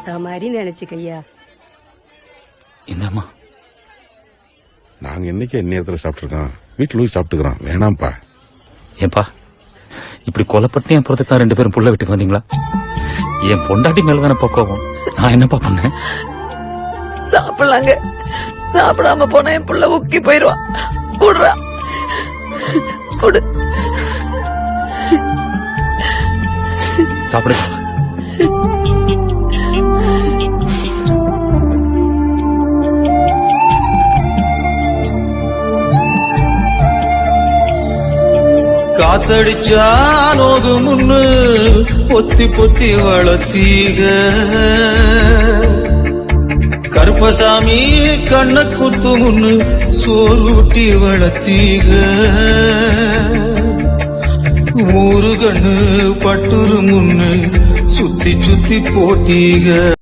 அத்தா மாதிரி நினைச்சுக்கையா. இந்தம்மா நாங்க என்னைக்கு நேரத்துல சாப்பிட்டுருக்கோம், வீட்டுல போய் சாப்பிட்டுக்கிறோம். வேணாம்ப்பா. ஏப்பா இப்படி கொலைப்பட்டு என் பொறுத்துக்கு தான் 2 பேரும் புள்ள வீட்டுக்கு வந்தீங்களா? என் பொண்டாட்டி மேலதான பக்குவம். நான் என்னப்பா பண்ணேன்? சாப்பிடலாங்க. சாப்பிடாம போனா என் புள்ள உக்கி போயிருவான். குடுறா குடு. சாப்பிடு. காத்தடிச்சா நோகு முன்னு பொத்தி பொத்தி வளர்த்தீக. கருப்பசாமி கண்ண குத்து முன்னு சோறுட்டி வளர்த்தீக. ஊரு கண்ணு பட்டுரு முன்னு சுத்தி சுத்தி போட்டீக.